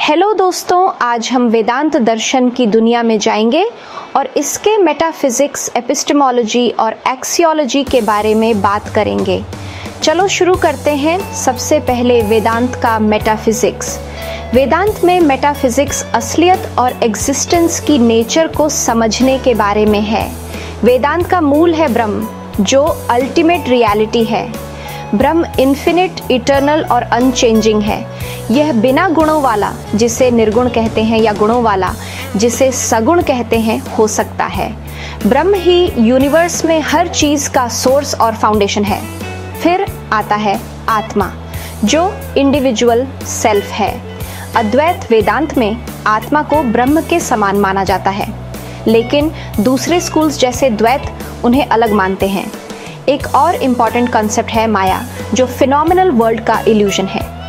Hello दोस्तों, आज हम वेदांत दर्शन की दुनिया में जाएंगे और इसके मेटाफिजिक्स, एपिस्टेमोलॉजी और एक्सियोलॉजी के बारे में बात करेंगे। चलो शुरू करते हैं। सबसे पहले वेदांत का मेटाफिजिक्स। वेदांत में मेटाफिजिक्स असलियत और एग्जिस्टेंस की नेचर को समझने के बारे में है। वेदांत का मूल है ब्रह्म, जो अल्टीमेट रियलिटी है। ब्रह्म इन्फिनिट, इटर्नल और अनचेंजिंग है। यह बिना गुणों वाला, जिसे निर्गुण कहते हैं, या गुणों वाला, जिसे सगुण कहते हैं, हो सकता है। ब्रह्म ही यूनिवर्स में हर चीज का सोर्स और फाउंडेशन है। फिर आता है आत्मा, जो इंडिविजुअल सेल्फ है। अद्वैत वेदांत में आत्मा को ब्रह्म के समान माना जाता है, लेकिन दूसरे स्कूल्स जैसे द्वैत उन्हें अलग मानते हैं। एक और इम्पॉर्टेंट कॉन्सेप्ट है माया, जो फिनोमिनल वर्ल्ड का इल्यूजन है।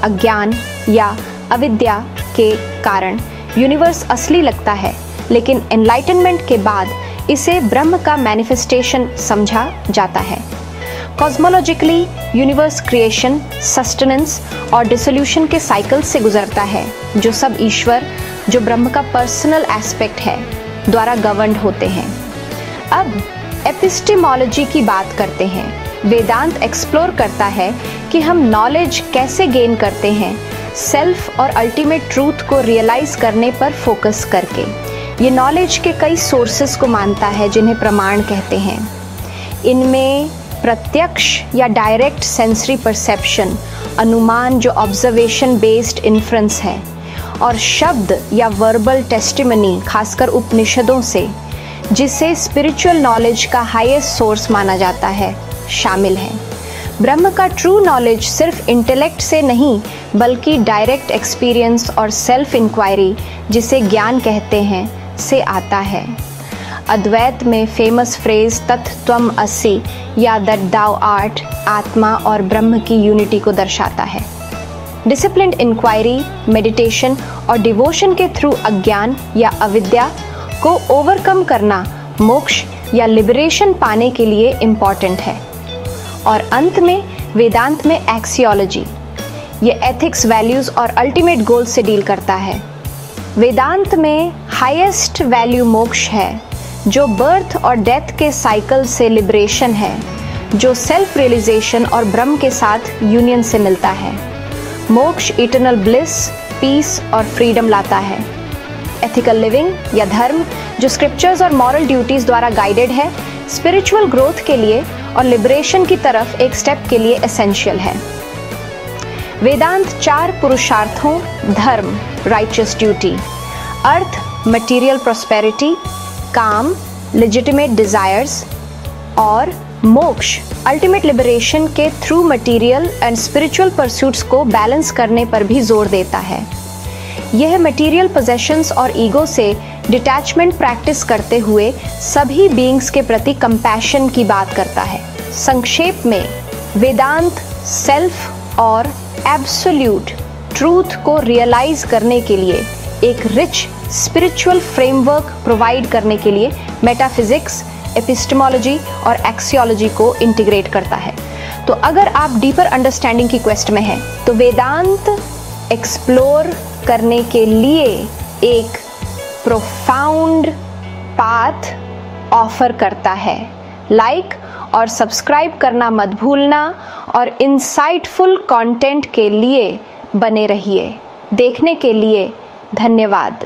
अज्ञान या अविद्या के कारण यूनिवर्स असली लगता है, लेकिन एनलाइटनमेंट के बाद इसे ब्रह्म का मैनिफेस्टेशन समझा जाता है। कॉस्मोलॉजिकली यूनिवर्स क्रिएशन, सस्टेनेंस और डिसोल्यूशन के साइकिल से गुजरता है, जो सब ईश्वर, जो ब्रह्म का पर्सनल एस्पेक्ट है, द्वारा गवर्न्ड होते हैं। अब एपिस्टेमोलॉजी की बात करते हैं। वेदांत एक्सप्लोर करता है कि हम नॉलेज कैसे गेन करते हैं, सेल्फ और अल्टीमेट ट्रूथ को रियलाइज करने पर फोकस करके। ये नॉलेज के कई सोर्सेस को मानता है, जिन्हें प्रमाण कहते हैं। इनमें प्रत्यक्ष या डायरेक्ट सेंसरी परसेप्शन, अनुमान जो ऑब्जर्वेशन बेस्ड इन्फ्रेंस है, और शब्द या वर्बल टेस्टिमनी, खासकर उपनिषदों से, जिसे स्पिरिचुअल नॉलेज का हाईएस्ट सोर्स माना जाता है, शामिल है। ब्रह्म का ट्रू नॉलेज सिर्फ इंटेलेक्ट से नहीं, बल्कि डायरेक्ट एक्सपीरियंस और सेल्फ इंक्वायरी, जिसे ज्ञान कहते हैं, से आता है। अद्वैत में फेमस फ्रेज तत् त्वम् असि या दैट दाउ आर्ट, आत्मा और ब्रह्म की यूनिटी को दर्शाता है। डिसिप्लिन्ड इंक्वायरी, मेडिटेशन और डिवोशन के थ्रू अज्ञान या अविद्या को ओवरकम करना मोक्ष या लिबरेशन पाने के लिए इम्पॉर्टेंट है। और अंत में वेदांत में एक्सियोलॉजी, ये एथिक्स, वैल्यूज और अल्टीमेट गोल से डील करता है। वेदांत में हाईएस्ट वैल्यू मोक्ष है, जो बर्थ और डेथ के साइकिल से लिबरेशन है, जो सेल्फ रियलाइजेशन और ब्रह्म के साथ यूनियन से मिलता है। मोक्ष इटर्नल ब्लिस, पीस और फ्रीडम लाता है। एथिकल लिविंग या धर्म, जो स्क्रिप्चर्स और मॉरल ड्यूटीज द्वारा गाइडेड है, स्पिरिचुअल ग्रोथ के लिए और लिबरेशन की तरफ एक स्टेप के लिए एसेंशियल है। वेदांत 4 पुरुषार्थों, धर्म, राइचियस ड्यूटी, अर्थ, मटेरियल प्रॉस्पेरिटी, काम, लेजिटिमेट डिजायर्स, और मोक्ष, अल्टीमेट लिबरेशन के through material and spiritual pursuits को बैलेंस करने पर भी जोर देता है। यह मटेरियल पोजेशंस और ईगो से डिटैचमेंट प्रैक्टिस करते हुए सभी बीइंग्स के प्रति कंपैशन की बात करता है। संक्षेप में, वेदांत सेल्फ और एब्सोल्यूट ट्रूथ को रियलाइज करने के लिए एक रिच स्पिरिचुअल फ्रेमवर्क प्रोवाइड करने के लिए मेटाफिजिक्स, एपिस्टेमोलॉजी और एक्सियोलॉजी को इंटीग्रेट करता है। तो अगर आप डीपर अंडरस्टैंडिंग की क्वेस्ट में हैं, तो वेदांत एक्सप्लोर करने के लिए एक प्रोफाउंड पाथ ऑफर करता है। लाइक और सब्सक्राइब करना मत भूलना, और इंसाइटफुल कंटेंट के लिए बने रहिए। देखने के लिए धन्यवाद।